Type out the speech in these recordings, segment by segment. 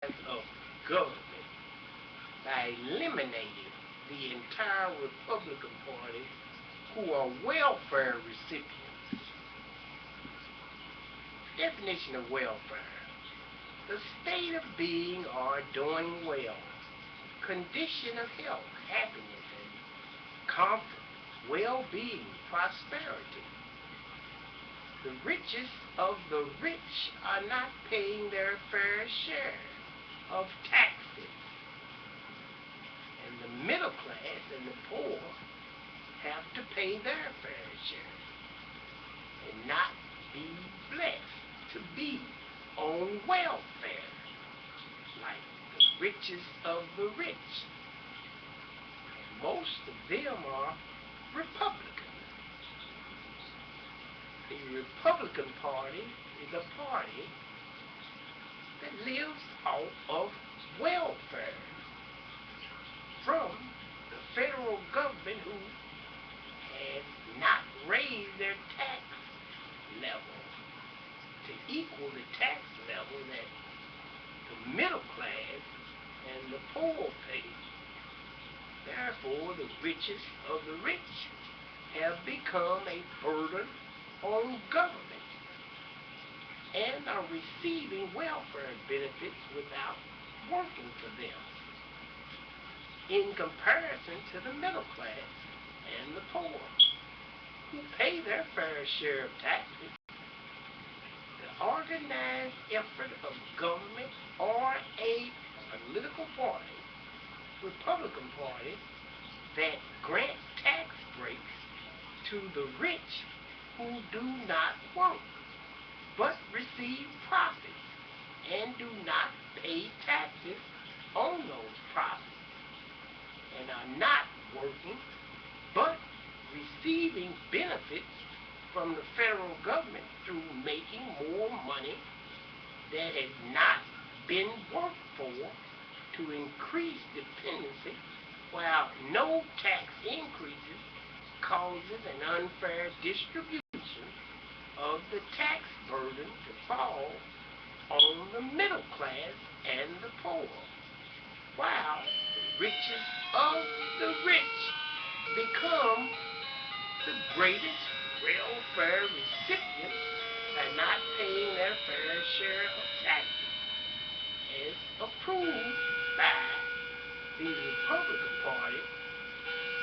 of government by eliminating the entire Republican Party who are welfare recipients. Definition of welfare: the state of being or doing well, condition of health, happiness, and comfort, well-being, prosperity. The richest of the rich are not paying their fair share of taxes, and the middle class and the poor have to pay their fair share and not be blessed to be on welfare like the richest of the rich. And most of them are Republicans. The Republican Party is a party that lives off of welfare from the federal government, who has not raised their tax level to equal the tax level that the middle class and the poor pay. Therefore, the richest of the rich have become a burden on government and are receiving welfare benefits without working for them, in comparison to the middle class and the poor, who pay their fair share of taxes. The organized effort of government or a political party, Republican Party, that grant tax breaks to the rich who do not work but receive profits and do not pay taxes on those profits, and are not working but receiving benefits from the federal government through making more money that has not been worked for, to increase dependency, while no tax increases causes an unfair distribution of the tax burden to fall on the middle class and the poor, while the richest of the rich become the greatest welfare recipients by not paying their fair share of taxes, as approved by the Republican Party.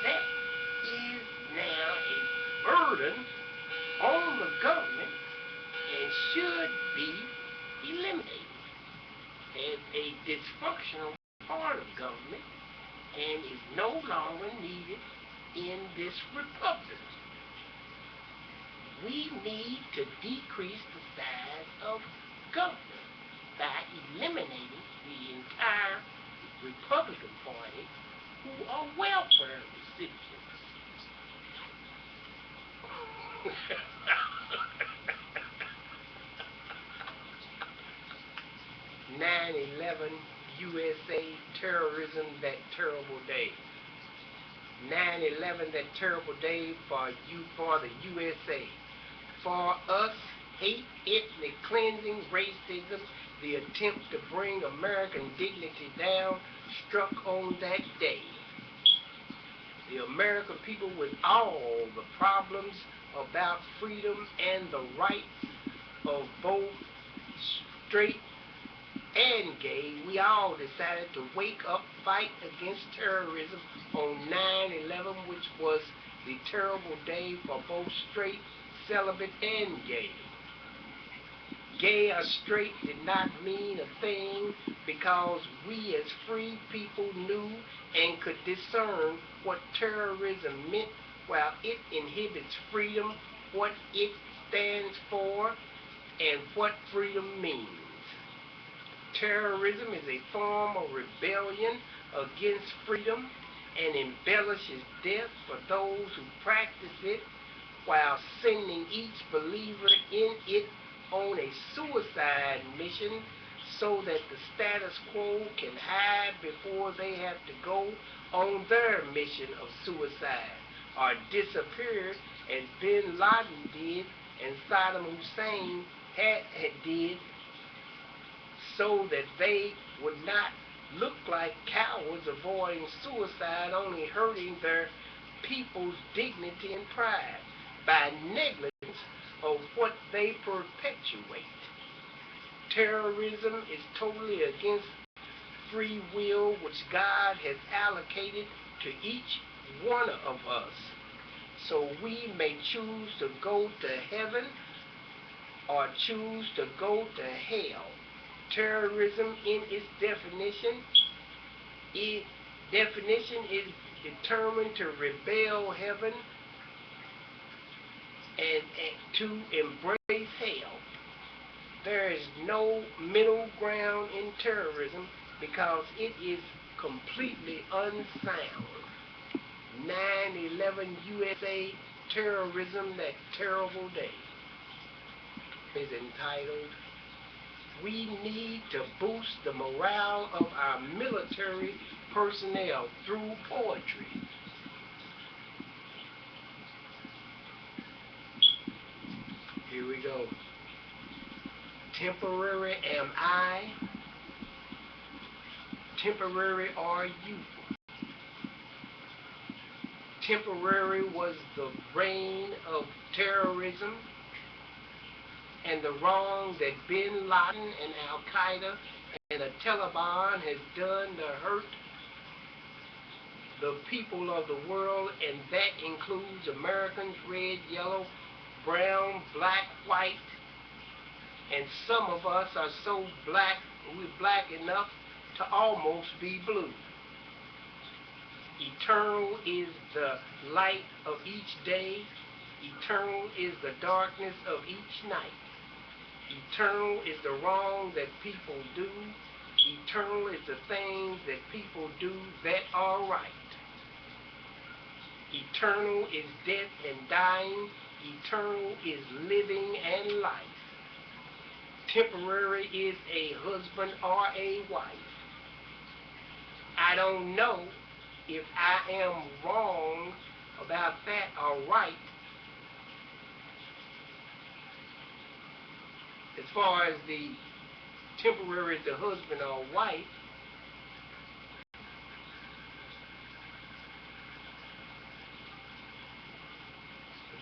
That is now a burden on the government and should be eliminated as a dysfunctional part of government and is no longer needed in this republic. We need to decrease the size of government by eliminating the entire Republican Party who are welfare recipients. 9/11 USA terrorism, that terrible day. 9/11, that terrible day for you, for the USA. For us, hate, ethnic cleansing, racism, the attempt to bring American dignity down, struck on that day. The American people, with all the problems about freedom and the rights of both straight and gay, we all decided to wake up, fight against terrorism on 9/11, which was the terrible day for both straight, celibate, and gay. Gay or straight did not mean a thing, because we as free people knew and could discern what terrorism meant, while it inhibits freedom, what it stands for, and what freedom means. Terrorism is a form of rebellion against freedom and embellishes death for those who practice it, while sending each believer in it on a suicide mission, so that the status quo can hide before they have to go on their mission of suicide or disappear, as bin Laden did and Saddam Hussein did so that they would not look like cowards avoiding suicide, only hurting their people's dignity and pride by negligence of what they perpetuate. Terrorism is totally against free will which God has allocated to each one of us, so we may choose to go to heaven or choose to go to hell. Terrorism in its definition is determined to rebel heaven and to embrace hell. There is no middle ground in terrorism because it is completely unsound. 9/11 USA terrorism, that terrible day, is entitled, "We Need to Boost the Morale of Our Military Personnel Through Poetry." Here we go. Temporary am I, temporary are you. Temporary was the reign of terrorism and the wrong that Bin Laden and Al-Qaeda and the Taliban has done to hurt the people of the world, and that includes Americans, red, yellow, brown, black, white, and some of us are so black, we're black enough to almost be blue. Eternal is the light of each day. Eternal is the darkness of each night. Eternal is the wrong that people do. Eternal is the things that people do that are right. Eternal is death and dying. Eternal is living and life. Temporary is a husband or a wife. I don't know if I am wrong about that or right as far as the temporary is the husband or wife.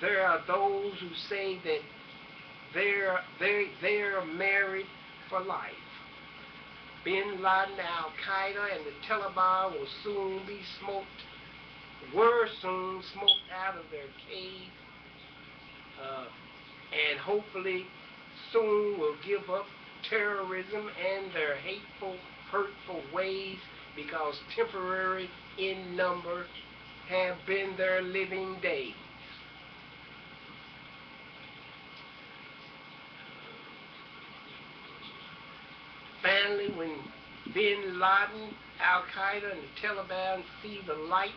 There are those who say that they're married for life. Bin Laden, Al-Qaeda, and the Taliban will soon be were soon smoked out of their cave, and hopefully soon will give up terrorism and their hateful, hurtful ways, because temporary in number have been their living days. Finally, when Bin Laden, Al-Qaeda, and the Taliban see the light,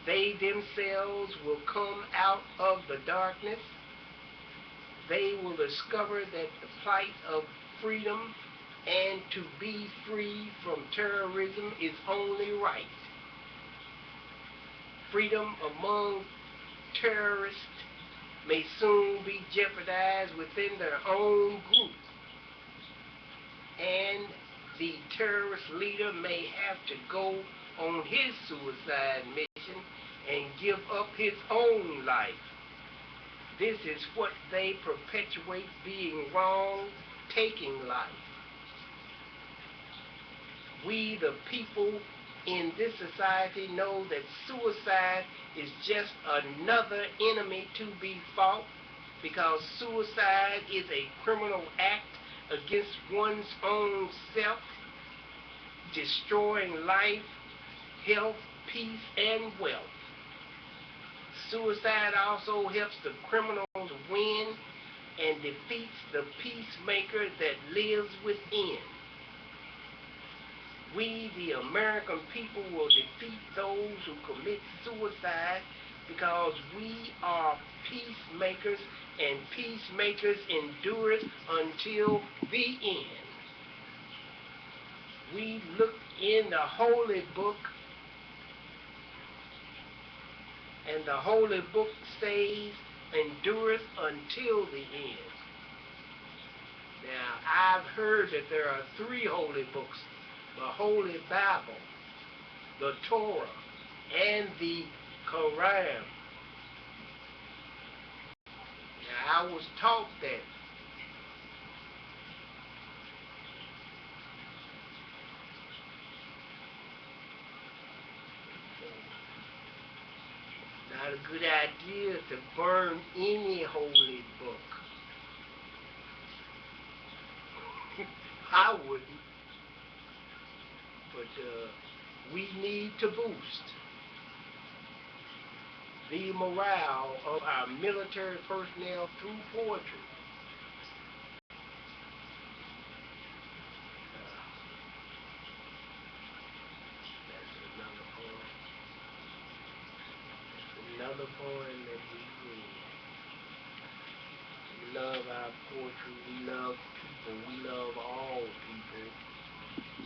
they themselves will come out of the darkness. They will discover that the plight of freedom and to be free from terrorism is only right. Freedom among terrorists may soon be jeopardized within their own group, and the terrorist leader may have to go on his suicide mission and give up his own life. This is what they perpetuate, being wrong, taking life. We, the people in this society, know that suicide is just another enemy to be fought, because suicide is a criminal act against one's own self, destroying life, health, peace, and wealth. Suicide also helps the criminal to win and defeats the peacemaker that lives within. We, the American people, will defeat those who commit suicide, because we are peacemakers, and peacemakers endure until the end. We look in the holy book, and the holy book says, endureth until the end. Now, I've heard that there are three holy books: the Holy Bible, the Torah, and the Quran. Now, I was taught that. Not a good idea to burn any holy book. I wouldn't, but we need to boost the morale of our military personnel through poetry. That's another poem. That's another poem that we read. We love our poetry. We love people. We love all people,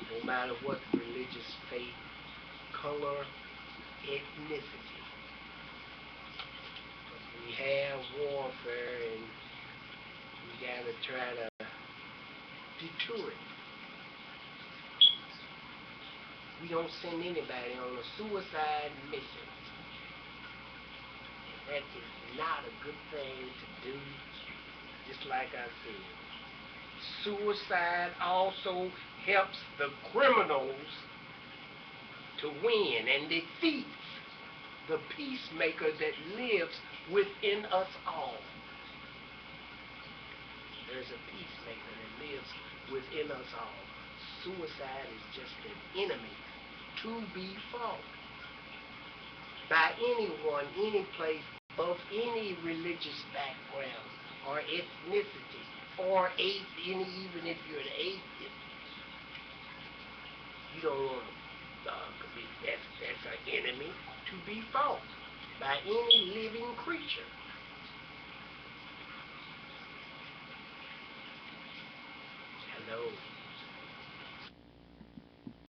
no matter what religious faith, color, ethnicity. But we have warfare, and we gotta try to deter it. We don't send anybody on a suicide mission. That is not a good thing to do. Just like I said, suicide also helps the criminals to win and defeats the peacemaker that lives within us all. There's a peacemaker that lives within us all. Suicide is just an enemy to be fought by anyone, any place, of any religious background or ethnicity, or even if you're an atheist, you don't want to commit. That's an enemy to be fought by any living creature. Hello.